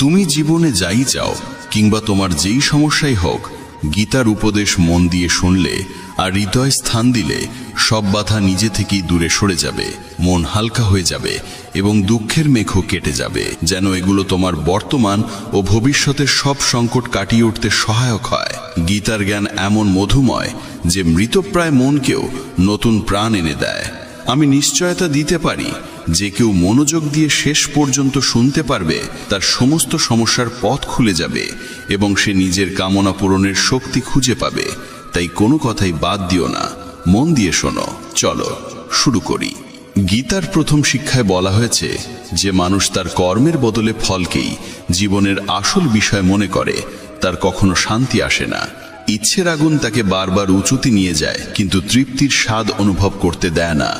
তুমি জীবনে যাই চাও কিংবা তোমার যেই সমস্যাই হোক, গীতার উপদেশ মন দিয়ে শুনলে আর হৃদয় স্থান দিলে সব বাধা নিজে থেকেই দূরে সরে যাবে, মন হালকা হয়ে যাবে এবং দুঃখের মেঘও কেটে যাবে। যেন এগুলো তোমার বর্তমান ও ভবিষ্যতের সব সংকট কাটিয়ে উঠতে সহায়ক হয়। গীতার জ্ঞান এমন মধুময় যে মৃতপ্রায় মনকেও নতুন প্রাণ এনে দেয়। আমি নিশ্চয়তা দিতে পারি, যে কেউ মনোযোগ দিয়ে শেষ পর্যন্ত শুনতে পারবে, তার সমস্ত সমস্যার পথ খুলে যাবে এবং সে নিজের কামনা পূরণের শক্তি খুঁজে পাবে। তাই কোনো কথাই বাদ দিও না, মন দিয়ে শোনো। চলো শুরু করি। গীতার প্রথম শিক্ষায় বলা হয়েছে যে মানুষ তার কর্মের বদলে ফলকেই জীবনের আসল বিষয় মনে করে, তার কখনো শান্তি আসে না। ইচ্ছের আগুন তাকে বারবার উঁচুতে নিয়ে যায়, কিন্তু তৃপ্তির স্বাদ অনুভব করতে দেয় না।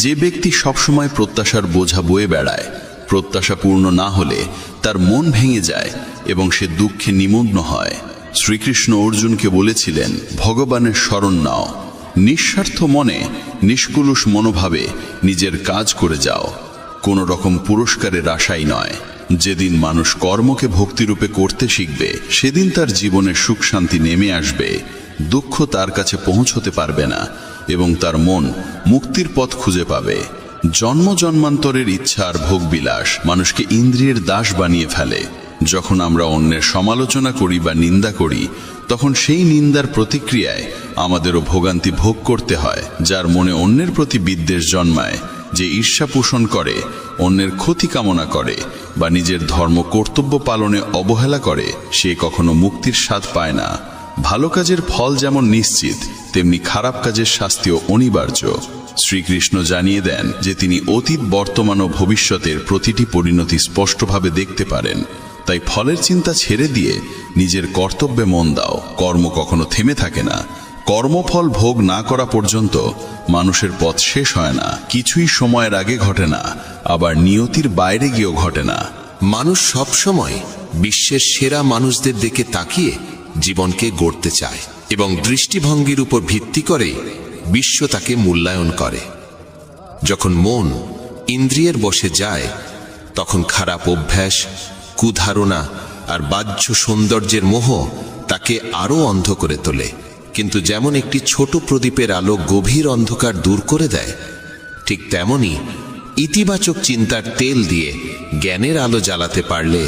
যে ব্যক্তি সবসময় প্রত্যাশার বোঝা বয়ে বেড়ায়, প্রত্যাশা পূর্ণ না হলে তার মন ভেঙে যায় এবং সে দুঃখে নিমগ্ন হয়। শ্রীকৃষ্ণ অর্জুনকে বলেছিলেন, ভগবানের শরণ নাও, নিঃস্বার্থ মনে নিষ্কলুষ মনোভাবে নিজের কাজ করে যাও, কোনো রকম পুরস্কারের আশাই নয়। যেদিন মানুষ কর্মকে ভক্তিরূপে করতে শিখবে, সেদিন তার জীবনে সুখ শান্তি নেমে আসবে, দুঃখ তার কাছে পৌঁছতে পারবে না এবং তার মন মুক্তির পথ খুঁজে পাবে। জন্ম জন্মান্তরের ইচ্ছা আর ভোগবিলাস মানুষকে ইন্দ্রিয়ের দাস বানিয়ে ফেলে। যখন আমরা অন্যের সমালোচনা করি বা নিন্দা করি, তখন সেই নিন্দার প্রতিক্রিয়ায় আমাদেরও ভোগান্তি ভোগ করতে হয়। যার মনে অন্যের প্রতি বিদ্বেষ জন্মায়, যে ঈর্ষা পোষণ করে, অন্যের ক্ষতি কামনা করে বা নিজের ধর্ম কর্তব্য পালনে অবহেলা করে, সে কখনো মুক্তির স্বাদ পায় না। ভালো কাজের ফল যেমন নিশ্চিত, তেমনি খারাপ কাজের শাস্তিও অনিবার্য। শ্রীকৃষ্ণ জানিয়ে দেন যে তিনি অতীত, বর্তমান ও ভবিষ্যতের প্রতিটি পরিণতি স্পষ্টভাবে দেখতে পারেন। তাই ফলের চিন্তা ছেড়ে দিয়ে নিজের কর্তব্যে মন দাও। কর্ম কখনো থেমে থাকে না। কর্মফল ভোগ না করা পর্যন্ত মানুষের পথ শেষ হয় না। কিছুই সময়ের আগে ঘটে না, আবার নিয়তির বাইরে গিয়েও ঘটে না। মানুষ সবসময় বিশ্বের সেরা মানুষদের দিকে তাকিয়ে জীবনকে গড়তে চায় এবং দৃষ্টিভঙ্গির উপর ভিত্তি করে বিশ্ব তাকে মূল্যায়ন করে। যখন মন ইন্দ্রিয়ের বশে যায়, তখন খারাপ অভ্যাস, কুধারণা আর বাহ্য সৌন্দর্যের মোহ তাকে আরো অন্ধ করে তোলে। কিন্তু যেমন একটি ছোট প্রদীপের আলো গভীর অন্ধকার দূর করে দেয়, ঠিক তেমনি ইতিবাচক চিন্তার তেল দিয়ে জ্ঞানের আলো জ্বালাতে পারলে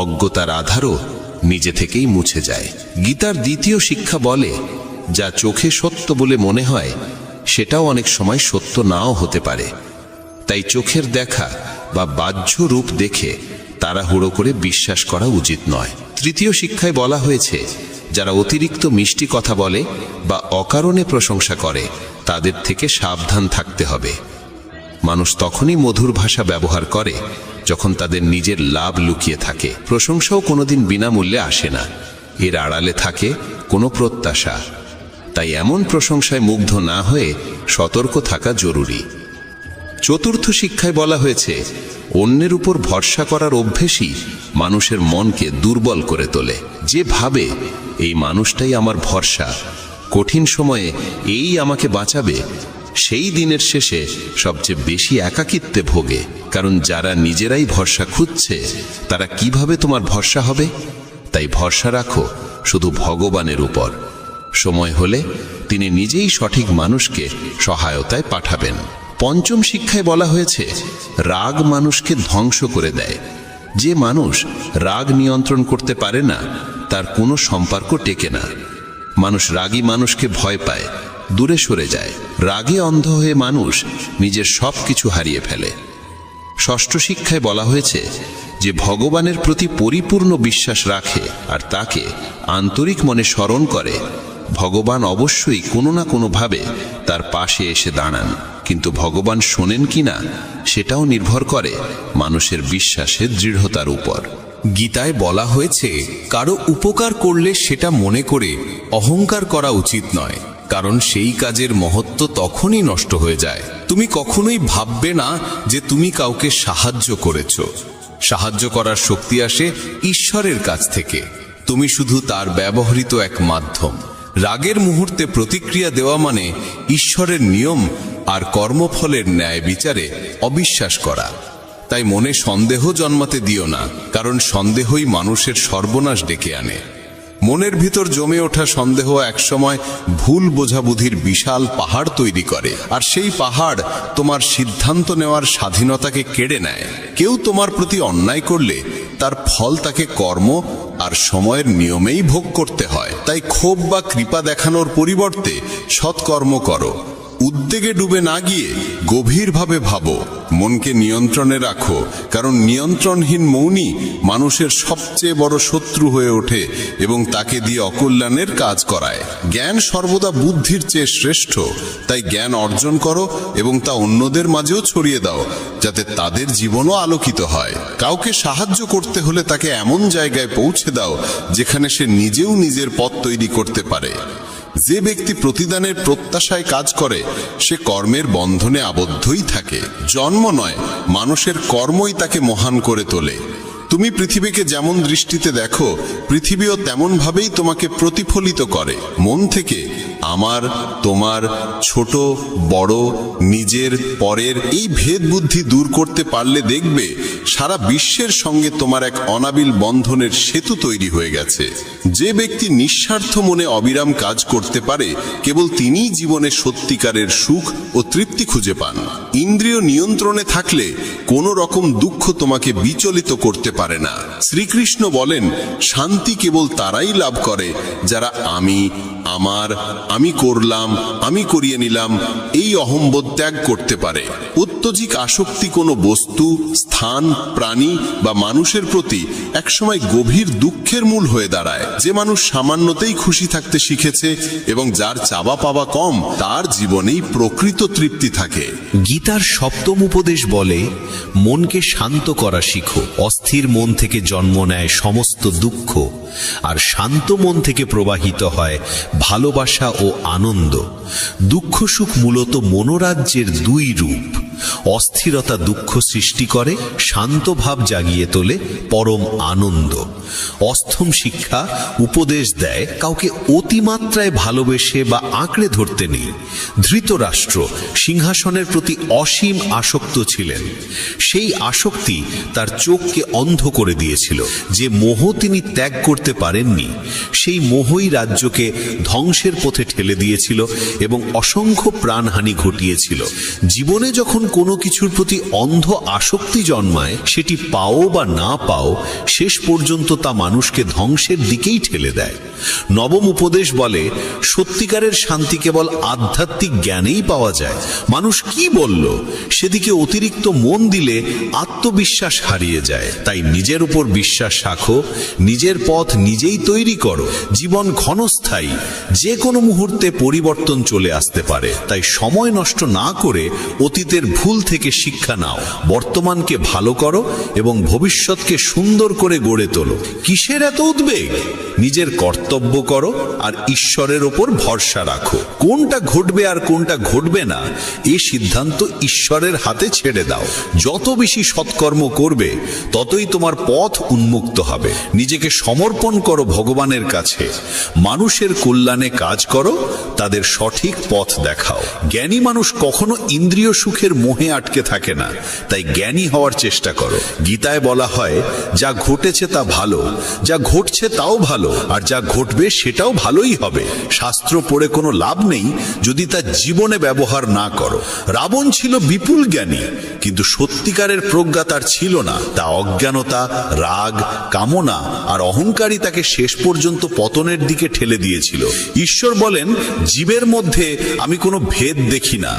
অজ্ঞতার আধারও নিজে থেকেই মুছে যায়। গীতার দ্বিতীয় শিক্ষা বলে, যা চোখে সত্য বলে মনে হয়, সেটাও অনেক সময় সত্য নাও হতে পারে। তাই চোখের দেখা বা বাহ্য রূপ দেখে তাড়াহুড়ো করে বিশ্বাস করা উচিত নয়। তৃতীয় শিক্ষায় বলা হয়েছে, যারা অতিরিক্ত মিষ্টি কথা বলে বা অকারণে প্রশংসা করে, তাদের থেকে সাবধান থাকতে হবে। মানুষ তখনই মধুর ভাষা ব্যবহার করে যখন তাদের নিজের লাভ লুকিয়ে থাকে। প্রশংসাও কোনোদিন বিনামূল্যে আসে না, এর আড়ালে থাকে কোনো প্রত্যাশা। তাই এমন প্রশংসায় মুগ্ধ না হয়ে সতর্ক থাকা জরুরি। চতুর্থ শিক্ষায় বলা হয়েছে, অন্যের উপর ভরসা করার অভ্যেসই মানুষের মনকে দুর্বল করে তোলে। যে ভাবে এই মানুষটাই আমার ভরসা, কঠিন সময়ে এই আমাকে বাঁচাবে, সেই দিনের শেষে সবচেয়ে বেশি একাকিত্বে ভোগে। কারণ যারা নিজেরাই ভরসা খুঁজছে, তারা কিভাবে তোমার ভরসা হবে? তাই ভরসা রাখো শুধু ভগবানের উপর। সময় হলে তিনি নিজেই সঠিক মানুষকে সহায়তায় পাঠাবেন। পঞ্চম শিক্ষায় বলা হয়েছে, রাগ মানুষকে ধ্বংস করে দেয়। যে মানুষ রাগ নিয়ন্ত্রণ করতে পারে না, তার কোনো সম্পর্ক টেকে না। মানুষ রাগী মানুষকে ভয় পায়, দূরে সরে যায়। রাগে অন্ধ হয়ে মানুষ নিজের সব কিছু হারিয়ে ফেলে। ষষ্ঠ শিক্ষায় বলা হয়েছে, যে ভগবানের প্রতি পরিপূর্ণ বিশ্বাস রাখে আর তাকে আন্তরিক মনে স্মরণ করে, ভগবান অবশ্যই কোনো না কোনোভাবে তার পাশে এসে দাঁড়ান। কিন্তু ভগবান শোনেন কিনা, সেটাও নির্ভর করে মানুষের বিশ্বাসের দৃঢ়তার উপর। গীতায় বলা হয়েছে, কারো উপকার করলে সেটা মনে করে অহংকার করা উচিত নয়, কারণ সেই কাজের মহত্ব তখনই নষ্ট হয়ে যায়। তুমি কখনোই ভাববে না যে তুমি কাউকে সাহায্য করেছ। সাহায্য করার শক্তি আসে ঈশ্বরের কাছ থেকে। তুমি শুধু তার ব্যবহৃত এক মাধ্যম। রাগের মুহূর্তে প্রতিক্রিয়া দেওয়া মানে ঈশ্বরের নিয়ম আর কর্মফলের ন্যায় বিচারে অবিশ্বাস করা। তাই মনে সন্দেহ জন্মাতে দিও না, কারণ সন্দেহই মানুষের সর্বনাশ ডেকে আনে। মনের ভিতর জমে ওঠা সন্দেহ একসময় ভুল বোঝাবুঝির বিশাল পাহাড় তৈরি করে, আর সেই পাহাড় তোমার সিদ্ধান্ত নেওয়ার স্বাধীনতাকে কেড়ে নেয়। কেউ তোমার প্রতি অন্যায় করলে তার ফল তাকে কর্ম আর সময়ের নিয়মেই ভোগ করতে হয়। তাই ক্ষোভ বা কৃপা দেখানোর পরিবর্তে সৎকর্ম করো। উদ্বেগে ডুবে না গিয়ে গভীরভাবে ভাবো, মনকে নিয়ন্ত্রণে রাখো, কারণ নিয়ন্ত্রণহীন মৌনই মানুষের সবচেয়ে বড় শত্রু হয়ে ওঠে এবং তাকে দিয়ে অকল্যাণের কাজ করায়। জ্ঞান সর্বদা বুদ্ধির চেয়ে শ্রেষ্ঠ, তাই জ্ঞান অর্জন করো এবং তা অন্যদের মাঝেও ছড়িয়ে দাও, যাতে তাদের জীবনও আলোকিত হয়। কাউকে সাহায্য করতে হলে তাকে এমন জায়গায় পৌঁছে দাও যেখানে সে নিজেও নিজের পথ তৈরি করতে পারে। যে ব্যক্তি প্রতিদানের প্রত্যাশায় কাজ করে সে কর্মের বন্ধনে আবদ্ধই থাকে। জন্ম নয়, মানুষের কর্মই তাকে মহান করে তোলে। তুমি পৃথিবীকে যেমন দৃষ্টিতে দেখো, পৃথিবীও তেমন ভাবেই তোমাকে প্রতিফলিত করে। মন থেকে আমার, তোমার, ছোট বড়, নিজের পরের এই ভেদ বুদ্ধি দূর করতে পারলে দেখবে সারা বিশ্বের সঙ্গে তোমার এক অনাবিল বন্ধনের সেতু তৈরি হয়ে গেছে। যে ব্যক্তি নিঃস্বার্থ মনে অবিরাম কাজ করতে পারে, কেবল তিনিই জীবনে সত্যিকারের সুখ ও তৃপ্তি খুঁজে পান। ইন্দ্রিয় নিয়ন্ত্রণে থাকলে কোনো রকম দুঃখ তোমাকে বিচলিত করতে পারে না। শ্রীকৃষ্ণ বলেন, শান্তি কেবল তারাই লাভ করে যারা আমি করলাম, আমি করিয়ে নিলাম এই অহংবোধ ত্যাগ করতে পারে। অত্যধিক আসক্তি কোনো বস্তু, স্থান, প্রাণী বা মানুষের প্রতি একসময় গভীর দুঃখের মূল হয়ে দাঁড়ায়। যে মানুষ সামান্যতেই খুশি থাকতে শিখেছে এবং যার চাওয়া পাওয়া কম, তার জীবনেই প্রকৃত তৃপ্তি থাকে। গীতার সপ্তম উপদেশ বলে, মনকে শান্ত করা শিখো। অস্থির মন থেকে জন্ম নেয় সমস্ত দুঃখ, আর শান্ত মন থেকে প্রবাহিত হয় ভালোবাসা ও আনন্দ। দুঃখ সুখ মূলত মনোরাজ্যের দুই রূপ। অস্থিরতা দুঃখ সৃষ্টি করে, শান্ত ভাব জাগিয়ে তোলে পরম আনন্দ। অষ্টম শিক্ষা উপদেশ দেয়, কাউকে অতিমাত্রায় ভালোবেসে বা আঁকড়ে ধরতে নেই। ধৃতরাষ্ট্র সিংহাসনের প্রতি অসীম আসক্ত ছিলেন। সেই আসক্তি তার চোখকে অন্ধ করে দিয়েছিল। যে মোহ তিনি ত্যাগ করতে পারেননি, সেই মোহই রাজ্যকে ধ্বংসের পথে ঠেলে দিয়েছিল এবং অসংখ্য প্রাণহানি ঘটিয়েছিল। জীবনে যখন কোনো কিছুর প্রতি অন্ধ আসক্তি জন্মায়, সেটি পাও বা না পাও, শেষ পর্যন্ত তা মানুষকে ধ্বংসের দিকেই ঠেলে দেয়। নবম উপদেশ বলে, সত্যিকারের শান্তি কেবল আধ্যাত্মিক জ্ঞানেই পাওয়া যায়। মানুষ কি বলল সেদিকে অতিরিক্ত মন দিলে আত্মবিশ্বাস হারিয়ে যায়। তাই নিজের উপর বিশ্বাস রাখো, নিজের পথ নিজেই তৈরি করো। জীবন ক্ষণস্থায়ী, যে কোনো মুহূর্তে পরিবর্তন চলে আসতে পারে। তাই সময় নষ্ট না করে অতীতের ভুল থেকে শিক্ষা নাও, বর্তমানকে ভালো করো এবং ভবিষ্যৎকে সুন্দর করে গড়ে তোলো। কিসের এত উদ্বেগ? নিজের কর্তব্য করো আর ঈশ্বরের ওপর ভরসা রাখো। কোনটা ঘটবে আর কোনটা ঘটবে না, এই সিদ্ধান্ত ঈশ্বরের হাতে ছেড়ে দাও। যত বেশি সৎকর্ম করবে, ততই তোমার পথ উন্মুক্ত হবে। নিজেকে সমর্পণ করো ভগবানের কাছে। মানুষের কল্যাণে কাজ করো, তাদের সঠিক পথ দেখাও। জ্ঞানী মানুষ কখনো ইন্দ্রিয় সুখের মোহে আটকে থাকে না, তাই জ্ঞানী হওয়ার চেষ্টা করো। গীতায় বলা হয়, যা ঘটেছে তা ভালো, যা ঘটছে তাও ভালো, আর যা ঘটবে সেটাও ভালোই হবে। শাস্ত্র পড়ে কোনো লাভ নেই যদি তা জীবনে ব্যবহার না করো। রাবণ ছিল বিপুল জ্ঞানী, কিন্তু সত্যিকারের প্রজ্ঞা তার ছিল না। তা অজ্ঞানতা, রাগ, কামনা আর অহংকারই তাকে শেষ পর্যন্ত পতনের দিকে ঠেলে দিয়েছিল। ঈশ্বর বলেন, জীবের মধ্যে আমি কোনো ভেদ দেখি না,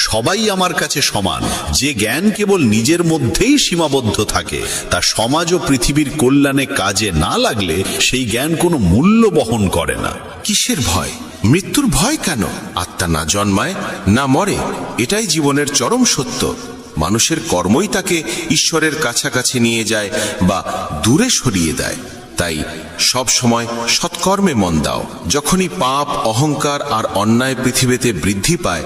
সবাই আমার কাছে সমান। যে জ্ঞান কেবল নিজের মধ্যেই সীমাবদ্ধ থাকে, তা সমাজ ও পৃথিবীর কল্যাণে কাজে না লাগলে সেই জ্ঞান কোনো মূল্য বহন করে না। কিসের ভয়? মৃত্যুর ভয় কেন? আত্মা না জন্মায় না মরে, এটাই জীবনের চরম সত্য। মানুষের কর্মই তাকে ঈশ্বরের কাছাকাছি নিয়ে যায় বা দূরে সরিয়ে দেয়। তাই সব সময় সৎকর্মে মন দাও। যখনই পাপ, অহংকার আর অন্যায় পৃথিবীতে বৃদ্ধি পায়,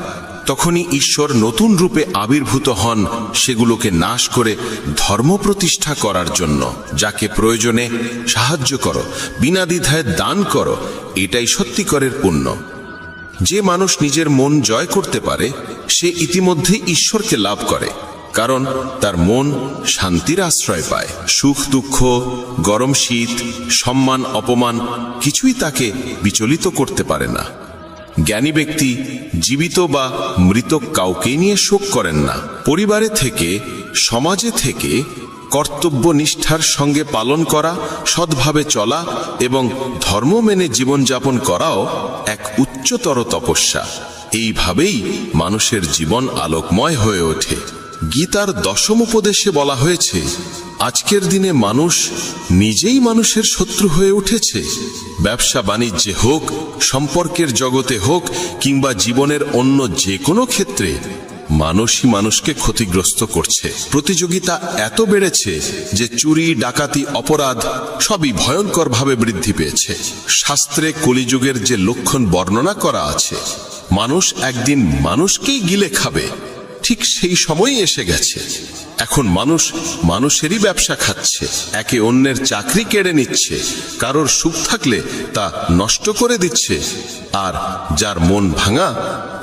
তখনই ঈশ্বর নতুন রূপে আবির্ভূত হন সেগুলোকে নাশ করে ধর্ম প্রতিষ্ঠা করার জন্য। যাকে প্রয়োজনে সাহায্য করো, বিনা দ্বিধায় দান করো, এটাই সত্যিকারের পুণ্য। যে মানুষ নিজের মন জয় করতে পারে, সে ইতিমধ্যে ঈশ্বরকে লাভ করে। কারণ তার মন শান্তির আশ্রয় পায়। সুখ দুঃখ, গরম শীত, সম্মান অপমান কিছুই তাকে বিচলিত করতে পারে না। জ্ঞানী ব্যক্তি জীবিত বা মৃত কাউকেই নিয়ে শোক করেন না। পরিবারে থেকে, সমাজে থেকে কর্তব্যনিষ্ঠার সঙ্গে পালন করা, সৎভাবে চলা এবং ধর্ম মেনে জীবনযাপন করাও এক উচ্চতর তপস্যা। এইভাবেই মানুষের জীবন আলোকময় হয়ে ওঠে। গীতার দশম উপদেশে বলা হয়েছে, আজকের দিনে মানুষ নিজেই মানুষের শত্রু হয়ে উঠেছে। ব্যবসা বাণিজ্যে হোক, সম্পর্কের জগতে হোক, কিংবা জীবনের অন্য যে কোনো ক্ষেত্রে মানুষই মানুষকে ক্ষতিগ্রস্ত করছে। প্রতিযোগিতা এত বেড়েছে যে চুরি, ডাকাতি, অপরাধ সবই ভয়ঙ্করভাবে বৃদ্ধি পেয়েছে। শাস্ত্রে কলিযুগের যে লক্ষণ বর্ণনা করা আছে, মানুষ একদিন মানুষকেই গিলে খাবে, ঠিক সেই সময়ই এসে গেছে। এখন মানুষ মানুষেরই ব্যবসা খাচ্ছে, একে অন্যের চাকরি কেড়ে নিচ্ছে, কারোর সুখ থাকলে তা নষ্ট করে দিচ্ছে, আর যার মন ভাঙা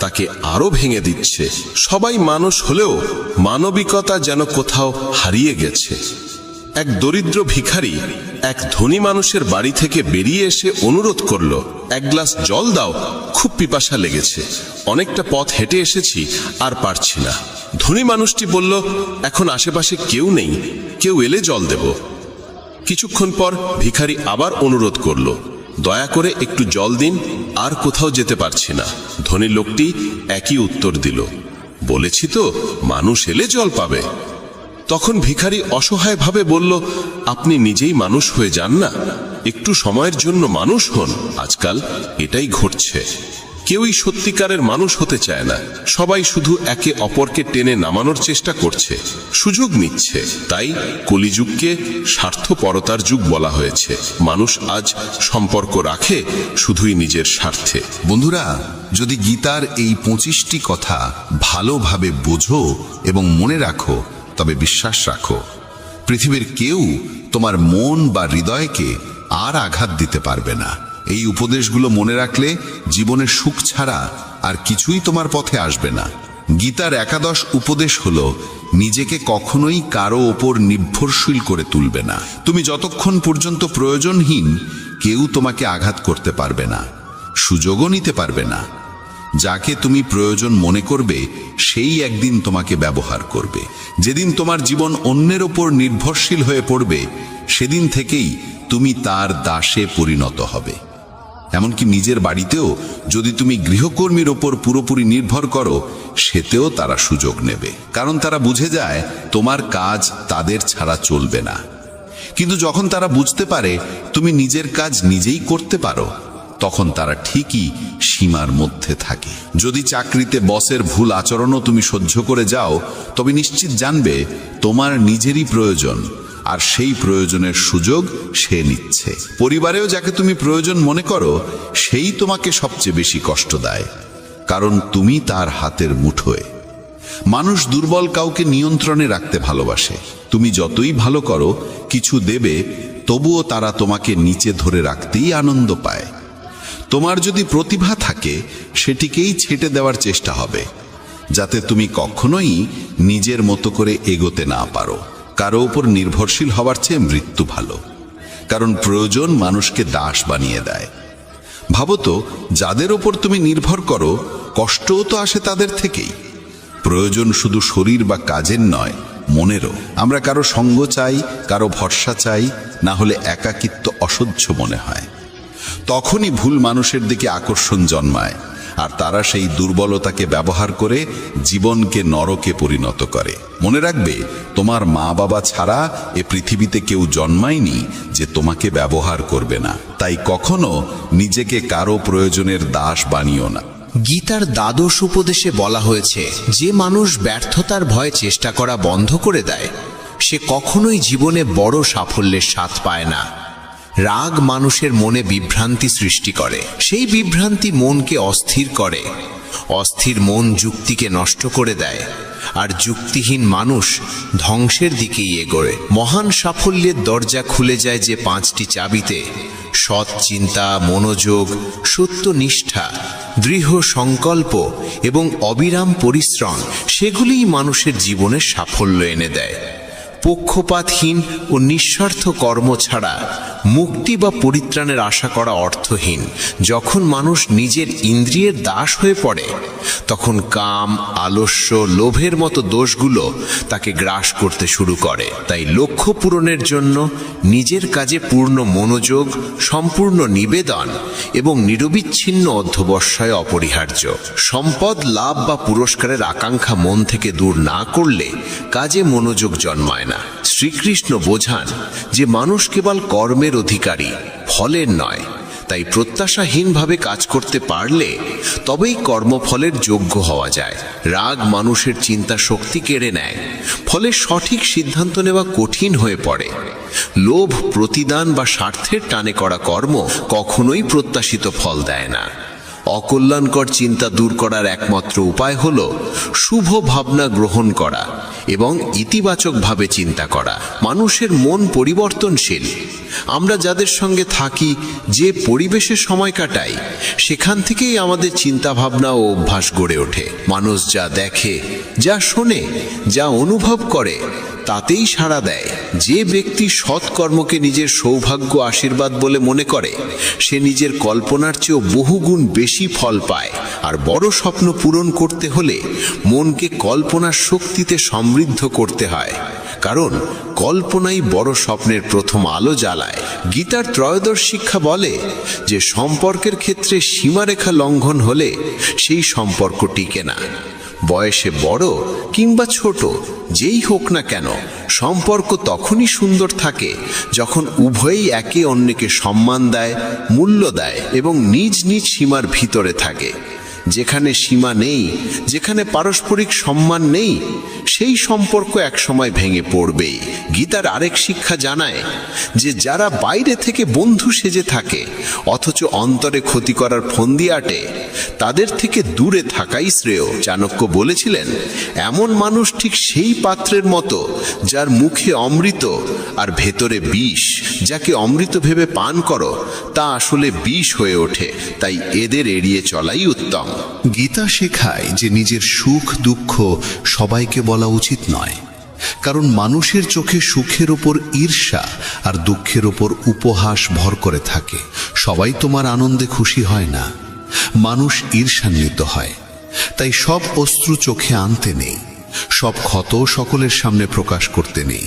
তাকে আরো ভেঙে দিচ্ছে। সবাই মানুষ হলেও মানবিকতা যেন কোথাও হারিয়ে গেছে। এক দরিদ্র ভিখারি এক ধনী মানুষের বাড়ি থেকে বেরিয়ে এসে অনুরোধ করল, এক গ্লাস জল দাও, খুব পিপাসা লেগেছে, অনেকটা পথ হেঁটে এসেছি, আর পারছি না। ধনী মানুষটি বলল, এখন আশেপাশে কেউ নেই, কেউ এলে জল দেব। কিছুক্ষণ পর ভিখারি আবার অনুরোধ করল, দয়া করে একটু জল দিন, আর কোথাও যেতে পারছি না। ধনী লোকটি একই উত্তর দিল, বলেছি তো মানুষ এলে জল পাবে। তখন ভিখারি অসহায়ভাবে বলল, আপনি নিজেই মানুষ হয়ে যান না, একটু সময়ের জন্য মানুষ হন। আজকাল এটাই ঘটছে, কেউই সত্যিকারের মানুষ হতে চায় না। সবাই শুধু একে অপরকে টেনে নামানোর চেষ্টা করছে, সুযোগ নিচ্ছে। তাই কলিযুগকে স্বার্থপরতার যুগ বলা হয়েছে। মানুষ আজ সম্পর্ক রাখে শুধুই নিজের স্বার্থে। বন্ধুরা, যদি গীতার এই 25টি কথা ভালোভাবে বোঝো এবং মনে রাখো, তবে বিশ্বাস রাখো, পৃথিবীর কেউ তোমার মন বা হৃদয়কে আর আঘাত দিতে পারবে না। এই উপদেশগুলো মনে রাখলে জীবনের সুখ ছাড়া আর কিছুই তোমার পথে আসবে না। গীতার 11 উপদেশ হলো, নিজেকে কখনোই কারো ওপর নির্ভরশীল করে তুলবে না। তুমি যতক্ষণ পর্যন্ত প্রয়োজনহীন, কেউ তোমাকে আঘাত করতে পারবে না, সুযোগও নিতে পারবে না। যাকে তুমি প্রয়োজন মনে করবে, সেই একদিন তোমাকে ব্যবহার করবে। যেদিন তোমার জীবন অন্যের ওপর নির্ভরশীল হয়ে পড়বে, সেদিন থেকেই তুমি তার দাসে পরিণত হবে। এমনকি নিজের বাড়িতেও যদি তুমি গৃহকর্মীর ওপর পুরোপুরি নির্ভর করো, সেতেও তারা সুযোগ নেবে, কারণ তারা বুঝে যায় তোমার কাজ তাদের ছাড়া চলবে না। কিন্তু যখন তারা বুঝতে পারে তুমি নিজের কাজ নিজেই করতে পারো, তখন তারা ঠিকই সীমার মধ্যে থাকে। যদি চাকরিতে বসের ভুল আচরণও তুমি সহ্য করে যাও, তবে নিশ্চিত জানবে তোমার নিজেরই প্রয়োজন, আর সেই প্রয়োজনের সুযোগ সে নিচ্ছে। পরিবারেও যাকে তুমি প্রয়োজন মনে করো, সেই তোমাকে সবচেয়ে বেশি কষ্ট দেয়, কারণ তুমি তার হাতের মুঠোয়। মানুষ দুর্বল কাউকে নিয়ন্ত্রণে রাখতে ভালোবাসে। তুমি যতই ভালো করো, কিছু দেবে, তবুও তারা তোমাকে নিচে ধরে রাখতেই আনন্দ পায়। তোমার যদি প্রতিভা থাকে, সেটিকেই ছেটে দেওয়ার চেষ্টা হবে, যাতে তুমি কখনোই নিজের মতো করে এগোতে না পারো। কারো উপর নির্ভরশীল হওয়ার চেয়ে মৃত্যু ভালো, কারণ প্রয়োজন মানুষকে দাস বানিয়ে দেয়। ভাবো তো, যাদের ওপর তুমি নির্ভর করো, কষ্টও তো আসে তাদের থেকেই। প্রয়োজন শুধু শরীর বা কাজের নয়, মনেরও। আমরা কারো সঙ্গ চাই, কারো ভরসা চাই, না হলে একাকিত্ব অসহ্য মনে হয়। তখনই ভুল মানুষের দিকে আকর্ষণ জন্মায়, আর তারা সেই দুর্বলতাকে ব্যবহার করে জীবনকে নরকে পরিণত করে। মনে রাখবে, তোমার মা বাবা ছাড়া এ পৃথিবীতে কেউ জন্মায়নি যে তোমাকে ব্যবহার করবে না। তাই কখনো নিজেকে কারো প্রয়োজনের দাস বানিও না। গীতার 12 উপদেশে বলা হয়েছে, যে মানুষ ব্যর্থতার ভয়ে চেষ্টা করা বন্ধ করে দেয়, সে কখনোই জীবনে বড় সাফল্যের স্বাদ পায় না। রাগ মানুষের মনে বিভ্রান্তি সৃষ্টি করে, সেই বিভ্রান্তি মনকে অস্থির করে। অস্থির মন যুক্তিকে নষ্ট করে দেয়, আর যুক্তিহীন মানুষ ধ্বংসের দিকেই এগোয়। মহান সাফল্যের দরজা খুলে যায় যে 5টি চাবিতে, সৎ চিন্তা, মনোযোগ, সত্যনিষ্ঠা, দৃঢ় সংকল্প এবং অবিরাম পরিশ্রম সেগুলিই মানুষের জীবনে সাফল্য এনে দেয়। পক্ষপাতহীন ও নিঃস্বার্থ কর্ম ছাড়া মুক্তি বা পরিত্রাণের আশা করা অর্থহীন। যখন মানুষ নিজের ইন্দ্রিয়ের দাস হয়ে পড়ে তখন কাম, আলস্য, লোভের মতো দোষগুলো তাকে গ্রাস করতে শুরু করে। তাই লক্ষ্য পূরণের জন্য নিজের কাজে পূর্ণ মনোযোগ, সম্পূর্ণ নিবেদন এবং নিরবিচ্ছিন্ন অধ্যবসায় অপরিহার্য। সম্পদ লাভ বা পুরস্কারের আকাঙ্ক্ষা মন থেকে দূর না করলে কাজে মনোযোগ জন্মায় না। শ্রীকৃষ্ণ বোঝান যে মানুষ কেবল কর্মের অধিকারী, ফলের নয়। তাই প্রত্যাশাহীনভাবে কাজ করতে পারলে তবেই কর্মফলের যোগ্য হওয়া যায়। রাগ মানুষের চিন্তা শক্তি কেড়ে নেয়, ফলে সঠিক সিদ্ধান্ত নেওয়া কঠিন হয়ে পড়ে। লোভ, প্রতিদান বা স্বার্থের টানে করা কর্ম কখনোই প্রত্যাশিত ফল দেয় না। অকল্যাণকর চিন্তা দূর করার একমাত্র উপায় হল শুভ ভাবনা গ্রহণ করা এবং ইতিবাচকভাবে চিন্তা করা। মানুষের মন পরিবর্তনশীল। আমরা যাদের সঙ্গে থাকি, যে পরিবেশে সময় কাটাই, সেখান থেকেই আমাদের চিন্তাভাবনা ও অভ্যাস গড়ে ওঠে। মানুষ যা দেখে, যা শোনে, যা অনুভব করে তাতেই সাড়া দেয়। যে ব্যক্তি সৎকর্মকে নিজের সৌভাগ্য, আশীর্বাদ বলে মনে করে, সে নিজের কল্পনার চেয়েও বহুগুণ বেশি ফল পায়। আর বড় স্বপ্ন পূরণ করতে হলে মনকে কল্পনার শক্তিতে সমৃদ্ধ করতে হয়, কারণ কল্পনাই বড় স্বপ্নের প্রথম আলো জ্বালায়। গীতার ত্রয়োদশ শিক্ষা বলে যে সম্পর্কের ক্ষেত্রে সীমারেখা লঙ্ঘন হলে সেই সম্পর্ক টিকে না। বয়সে বড় কিংবা ছোট যেই হোক না কেন, সম্পর্ক তখনই সুন্দর থাকে যখন উভয়ই একে অন্যকে সম্মান দেয়, মূল্য দেয় এবং নিজ নিজ সীমার ভিতরে থাকে। যেখানে সীমা নেই, যেখানে পারস্পরিক সম্মান নেই, সেই সম্পর্ক একসময় ভেঙে পড়বেই। গীতার আরেক শিক্ষা জানায় যে যারা বাইরে থেকে বন্ধু সেজে থাকে অথচ অন্তরে ক্ষতি করার ফন্দি আটে, তাদের থেকে দূরে থাকাই শ্রেয়। চাণক্য বলেছিলেন, এমন মানুষ ঠিক সেই পাত্রের মতো যার মুখে অমৃত আর ভেতরে বিষ। যাকে অমৃত ভেবে পান করো তা আসলে বিষ হয়ে ওঠে। তাই এদের এড়িয়ে চলাই উত্তম। গীতা শেখায় যে নিজের সুখ দুঃখ সবাইকে বলা উচিত নয়, কারণ মানুষের চোখে সুখের ওপর ঈর্ষা আর দুঃখের ওপর উপহাস ভর করে থাকে। সবাই তোমার আনন্দে খুশি হয় না, মানুষ ঈর্ষান্বিত হয়। তাই সব অশ্রু চোখে আনতে নেই, সব ক্ষত সকলের সামনে প্রকাশ করতে নেই,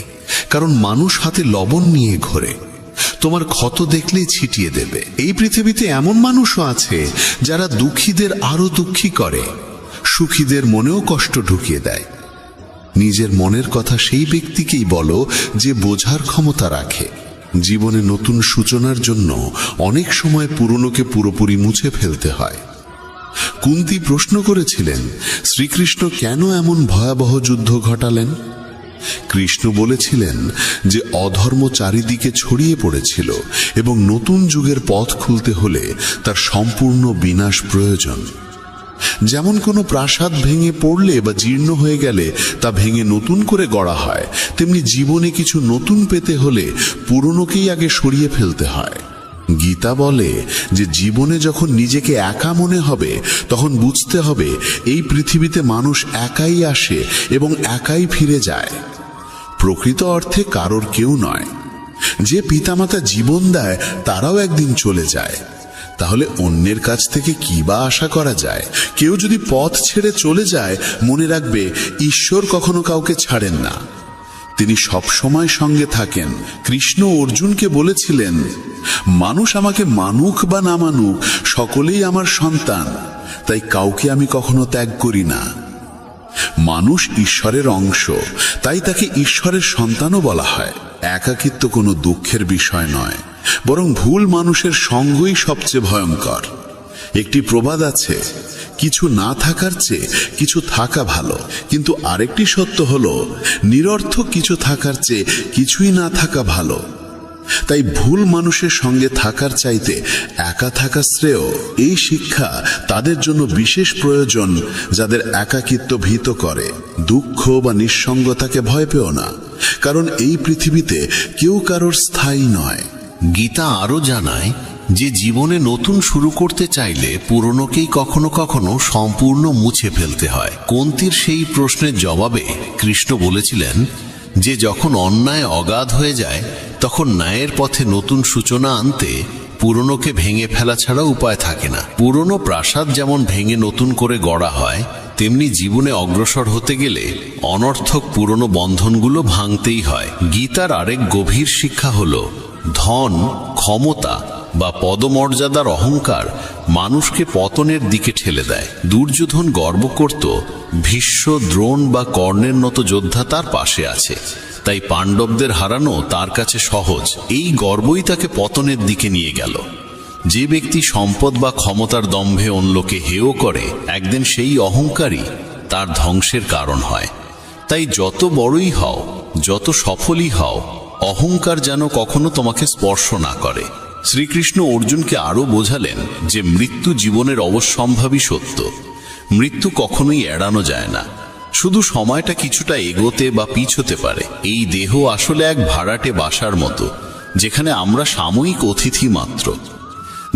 কারণ মানুষ হাতে লবণ নিয়ে ঘোরে, তোমার ক্ষত দেখলেই ছিটিয়ে দেবে। এই পৃথিবীতে এমন মানুষও আছে যারা দুঃখীদের আরো দুঃখী করে, সুখীদের মনেও কষ্ট ঢুকিয়ে দেয়। নিজের মনের কথা সেই ব্যক্তিকেই বলো যে বোঝার ক্ষমতা রাখে। জীবনে নতুন সূচনার জন্য অনেক সময় পুরনোকে পুরোপুরি মুছে ফেলতে হয়। কুন্তী প্রশ্ন করেছিলেন, শ্রীকৃষ্ণ কেন এমন ভয়াবহ যুদ্ধ ঘটালেন? কৃষ্ণ বলেছিলেন যে অধর্ম চারিদিকে ছড়িয়ে পড়েছিল এবং নতুন যুগের পথ খুলতে হলে তার সম্পূর্ণ বিনাশ প্রয়োজন। যেমন কোনো প্রাসাদ ভেঙে পড়লে বা জীর্ণ হয়ে গেলে তা ভেঙে নতুন করে গড়া হয়, তেমনি জীবনে কিছু নতুন পেতে হলে পুরনোকেই আগে সরিয়ে ফেলতে হয়। গীতা বলে যে জীবনে যখন নিজেকে একা মনে হবে তখন বুঝতে হবে এই পৃথিবীতে মানুষ একাই আসে এবং একাই ফিরে যায়। প্রকৃত অর্থে কারোর কেউ নয়। যে পিতামাতা জীবন দেয় তারাও একদিন চলে যায়। তাহলে অন্যের কাছ থেকে কি বা আশা করা যায়? কেউ যদি পথ ছেড়ে চলে যায়, মনে রাখবে ঈশ্বর কখনো কাউকে ছাড়েন না, তিনি সব সময় সঙ্গে থাকেন। কৃষ্ণ অর্জুনকে বলেছিলেন, মানুষ আমাকে মানুক বা না মানুক সকলেই আমার সন্তান, তাই কাউকে আমি কখনো ত্যাগ করি না। মানুষ ঈশ্বরের অংশ, তাই তাকে ঈশ্বরের সন্তানও বলা হয়। একাকিত্ব কোনো দুঃখের বিষয় নয়, বরং ভুল মানুষের সঙ্গই সবচেয়ে ভয়ঙ্কর। একটি প্রবাদ আছে, কিছু না থাকার চেয়ে কিছু থাকা ভালো। কিন্তু আরেকটি সত্য হলো, নিরর্থক কিছু থাকার চেয়ে কিছুই না থাকা ভালো। তাই ভুল মানুষের সঙ্গে থাকার চাইতে একা থাকা শ্রেয়। এই শিক্ষা তাদের জন্য বিশেষ প্রয়োজন যাদের একাকিত্ব ভীত করে। দুঃখ বা নিঃসঙ্গতাকে ভয় পেও না, কারণ এই পৃথিবীতে কেউ কারোর স্থায়ী নয়। গীতা আরো জানায় যে জীবনে নতুন শুরু করতে চাইলে পুরনোকেই কখনো কখনো সম্পূর্ণ মুছে ফেলতে হয়। কুন্তির সেই প্রশ্নের জবাবে কৃষ্ণ বলেছিলেন যে যখন অন্যায় অগাধ হয়ে যায় তখন ন্যায়ের পথে নতুন সূচনা আনতে পুরনোকে ভেঙে ফেলা ছাড়া উপায় থাকে না। পুরনো প্রাসাদ যেমন ভেঙে নতুন করে গড়া হয়, তেমনি জীবনে অগ্রসর হতে গেলে অনর্থক পুরনো বন্ধনগুলো ভাঙতেই হয়। গীতার আরেক গভীর শিক্ষা হলো ধন, ক্ষমতা বা পদমর্যাদার অহংকার মানুষকে পতনের দিকে ঠেলে দেয়। দুর্যোধন গর্ব করত ভীষ্ম, দ্রোণ বা কর্ণের মতো যোদ্ধা তার পাশে আছে, তাই পাণ্ডবদের হারানো তার কাছে সহজ। এই গর্বই তাকে পতনের দিকে নিয়ে গেল। যে ব্যক্তি সম্পদ বা ক্ষমতার দম্ভে অন্যকে হেয় করে, একদিন সেই অহংকারই তার ধ্বংসের কারণ হয়। তাই যত বড়ই হও, যত সফলই হও, অহংকার যেন কখনো তোমাকে স্পর্শ না করে। শ্রীকৃষ্ণ অর্জুনকে আরো বোঝালেন যে মৃত্যু জীবনের অবশ্যম্ভাবী সত্য। মৃত্যু কখনোই এড়ানো যায় না, শুধু সময়টা কিছুটা এগোতে বা পিছোতে পারে। এই দেহ আসলে এক ভাড়াটে বাসার মতো, যেখানে আমরা সাময়িক অতিথি মাত্র।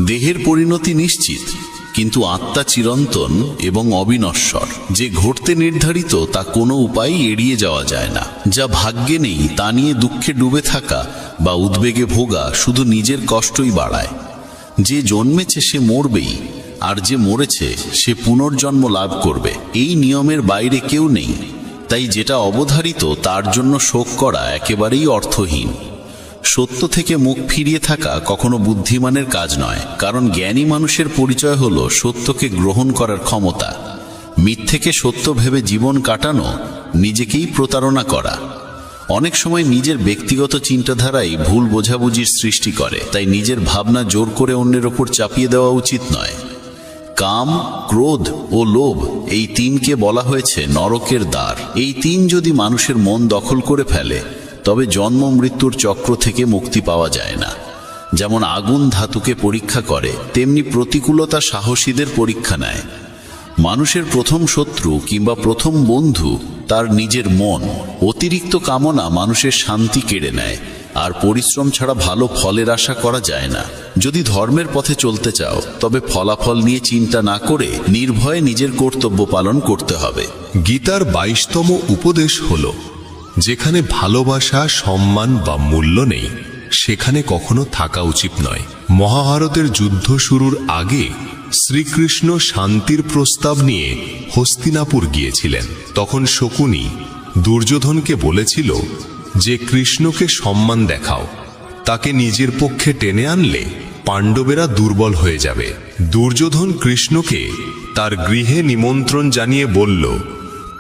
দেহের পরিণতি নিশ্চিত, কিন্তু আত্মা চিরন্তন এবং অবিনশ্বর। যে ঘটতে নির্ধারিত তা কোনো উপায় এড়িয়ে যাওয়া যায় না। যা ভাগ্যে নেই তা নিয়ে দুঃখে ডুবে থাকা বা উদ্বেগে ভোগা শুধু নিজের কষ্টই বাড়ায়। যে জন্মেছে সে মরবেই, আর যে মরেছে সে পুনর্জন্ম লাভ করবে। এই নিয়মের বাইরে কেউ নেই, তাই যেটা অবধারিত তার জন্য শোক করা একেবারেই অর্থহীন। সত্য থেকে মুখ ফিরিয়ে থাকা কখনো বুদ্ধিমানের কাজ নয়, কারণ জ্ঞানী মানুষের পরিচয় হলো সত্যকে গ্রহণ করার ক্ষমতা। মিথ্যেকে সত্য ভেবে জীবন কাটানো নিজেকেই প্রতারণা করা। অনেক সময় নিজের ব্যক্তিগত চিন্তাধারাই ভুল বোঝাবুঝির সৃষ্টি করে, তাই নিজের ভাবনা জোর করে অন্যের ওপর চাপিয়ে দেওয়া উচিত নয়। কাম, ক্রোধ ও লোভ, এই তিনকে বলা হয়েছে নরকের দ্বার। এই তিন যদি মানুষের মন দখল করে ফেলে, তবে জন্ম মৃত্যুর চক্র থেকে মুক্তি পাওয়া যায় না। যেমন আগুন ধাতুকে পরীক্ষা করে, তেমনি প্রতিকূলতা সাহসীদের পরীক্ষা নেয়। মানুষের প্রথম শত্রু কিংবা প্রথম বন্ধু তার নিজের মন। অতিরিক্ত কামনা মানুষের শান্তি কেড়ে নেয়, আর পরিশ্রম ছাড়া ভালো ফলের আশা করা যায় না। যদি ধর্মের পথে চলতে চাও, তবে ফলাফল নিয়ে চিন্তা না করে নির্ভয়ে নিজের কর্তব্য পালন করতে হবে। গীতার 22তম উপদেশ হল, যেখানে ভালোবাসা, সম্মান বা মূল্য নেই, সেখানে কখনো থাকা উচিত নয়। মহাভারতের যুদ্ধ শুরুর আগে শ্রীকৃষ্ণ শান্তির প্রস্তাব নিয়ে হস্তিনাপুর গিয়েছিলেন। তখন শকুনি দুর্যোধনকে বলেছিল যে কৃষ্ণকে সম্মান দেখাও, তাকে নিজের পক্ষে টেনে আনলে পাণ্ডবেরা দুর্বল হয়ে যাবে। দুর্যোধন কৃষ্ণকে তার গৃহে নিমন্ত্রণ জানিয়ে বলল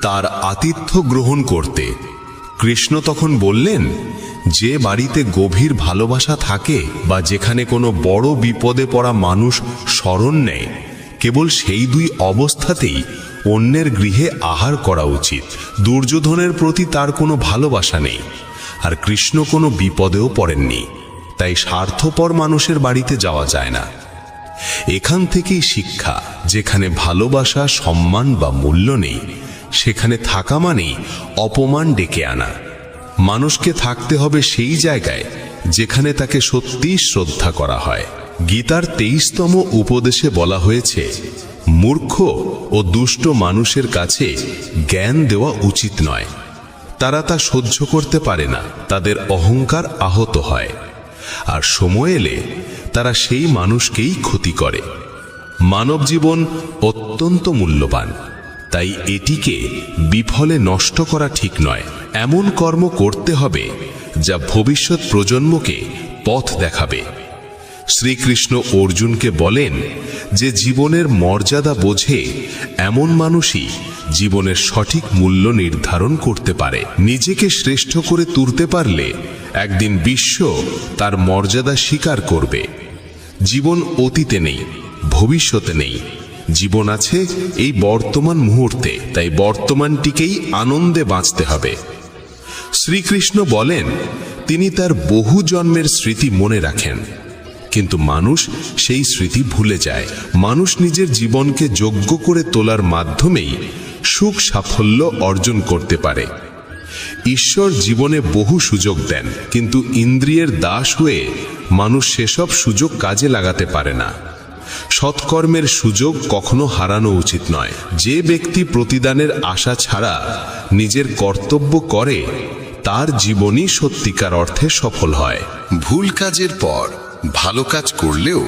তার আতিথ্য গ্রহণ করতে। কৃষ্ণ তখন বললেন, যে বাড়িতে গভীর ভালোবাসা থাকে বা যেখানে কোনো বড় বিপদে পড়া মানুষ শরণ নেয়, কেবল সেই দুই অবস্থাতেই অন্যের গৃহে আহার করা উচিত। দুর্যোধনের প্রতি তার কোনো ভালোবাসা নেই, আর কৃষ্ণ কোনো বিপদেও পড়েননি, তাই স্বার্থপর মানুষের বাড়িতে যাওয়া যায় না। এখান থেকেই শিক্ষা, যেখানে ভালোবাসা, সম্মান বা মূল্য নেই, সেখানে থাকা মানেই অপমান ডেকে আনা। মানুষকে থাকতে হবে সেই জায়গায় যেখানে তাকে সত্যিই শ্রদ্ধা করা হয়। গীতার 23তম উপদেশে বলা হয়েছে, মূর্খ ও দুষ্ট মানুষের কাছে জ্ঞান দেওয়া উচিত নয়। তারা তা সহ্য করতে পারে না, তাদের অহংকার আহত হয়, আর সময় এলে তারা সেই মানুষকেই ক্ষতি করে। মানব জীবন অত্যন্ত মূল্যবান, তাই এটিকে বিফলে নষ্ট করা ঠিক নয়। এমন কর্ম করতে হবে যা ভবিষ্যৎ প্রজন্মকে পথ দেখাবে। শ্রীকৃষ্ণ অর্জুনকে বলেন যে জীবনের মর্যাদা বোঝে এমন মানুষই জীবনের সঠিক মূল্য নির্ধারণ করতে পারে। নিজেকে শ্রেষ্ঠ করে তুলতে পারলে একদিন বিশ্ব তার মর্যাদা স্বীকার করবে। জীবন অতীতে নেই, ভবিষ্যতে নেই, জীবন আছে এই বর্তমান মুহূর্তে, তাই বর্তমানটিকেই আনন্দে বাঁচতে হবে। শ্রীকৃষ্ণ বলেন, তিনি তার বহু জন্মের স্মৃতি মনে রাখেন, কিন্তু মানুষ সেই স্মৃতি ভুলে যায়। মানুষ নিজের জীবনকে যোগ্য করে তোলার মাধ্যমেই সুখ সাফল্য অর্জন করতে পারে। ঈশ্বর জীবনে বহু সুযোগ দেন, কিন্তু ইন্দ্রিয়ের দাস হয়ে মানুষ সেসব সুযোগ কাজে লাগাতে পারে না। সৎকর্মের সুযোগ কখনো হারানো উচিত নয়। যে ব্যক্তি প্রতিদানের আশা ছাড়া নিজের কর্তব্য করে, তার জীবনই সত্যিকার অর্থে সফল হয়। ভুল কাজের পর ভালো কাজ করলেও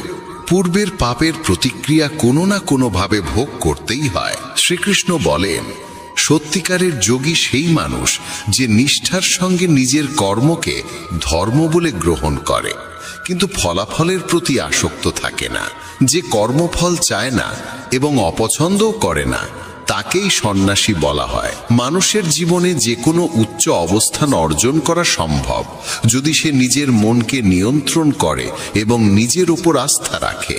পূর্বের পাপের প্রতিক্রিয়া কোনো না কোনোভাবে ভোগ করতেই হয়। শ্রীকৃষ্ণ বলেন, সত্যিকারের যোগী সেই মানুষ যে নিষ্ঠার সঙ্গে নিজের কর্মকে ধর্ম বলে গ্রহণ করে, কিন্তু ফলাফলের প্রতি আসক্ত থাকে না। যে কর্মফল চায় না এবং অপছন্দও করে না, তাকেই সন্ন্যাসী বলা হয়। মানুষের জীবনে যে কোনো উচ্চ অবস্থান অর্জন করা সম্ভব যদি সে নিজের মনকে নিয়ন্ত্রণ করে এবং নিজের উপর আস্থা রাখে।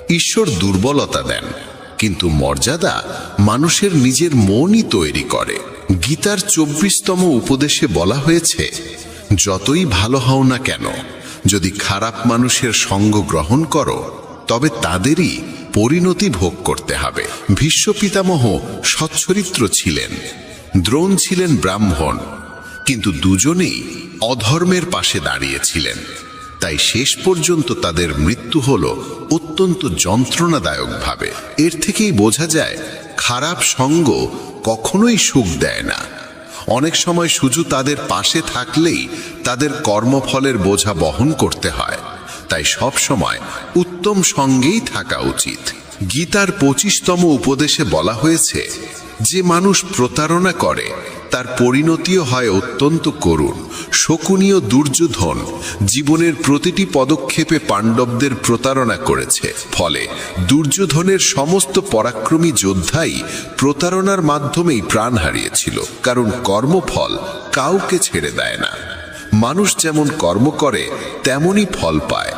ঈশ্বর দুর্বলতা দেন, কিন্তু মর্যাদা মানুষের নিজের মনই তৈরি করে। গীতার 24তম উপদেশে বলা হয়েছে, যতই ভালো হও না কেন, যদি খারাপ মানুষের সঙ্গ গ্রহণ করো, তবে তাদেরই পরিণতি ভোগ করতে হবে। ভীষ্ম পিতামহ সচ্চরিত্র ছিলেন, দ্রোণ ছিলেন ব্রাহ্মণ, কিন্তু দুজনেই অধর্মের পাশে দাঁড়িয়েছিলেন। তাই শেষ পর্যন্ত তাদের মৃত্যু হলো অত্যন্ত যন্ত্রণাদায়ক ভাবে। এর থেকেই বোঝা যায়, খারাপ সঙ্গ কখনোই সুখ দেয় না। অনেক সময় শুধু তাদের পাশে থাকলেই তাদের কর্মফলের বোঝা বহন করতে হয়। তাই সব সময় উত্তম সঙ্গেই থাকা উচিত। গীতার 25তম উপদেশে বলা হয়েছে, যে মানুষ প্রতারণা করে তার পরিণতিও হয় অত্যন্ত করুণ। শকুনীয় দুর্যোধন জীবনের প্রতিটি পদক্ষেপে পাণ্ডবদের প্রতারণা করেছে। ফলে দুর্যোধনের সমস্ত পরাক্রমী যোদ্ধাই প্রতারণার মাধ্যমেই প্রাণ হারিয়েছিল, কারণ কর্মফল কাউকে ছেড়ে দেয় না। মানুষ যেমন কর্ম করে তেমনই ফল পায়।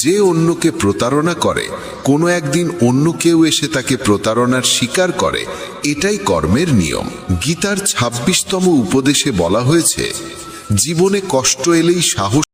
যে অন্যকে প্রতারণা করে, কোনো একদিন অন্য কেউ এসে তাকে প্রতারণার শিকার করে, এটাই কর্মের নিয়ম। গীতার 26তম উপদেশে বলা হয়েছে, জীবনে কষ্ট এলেই সাহস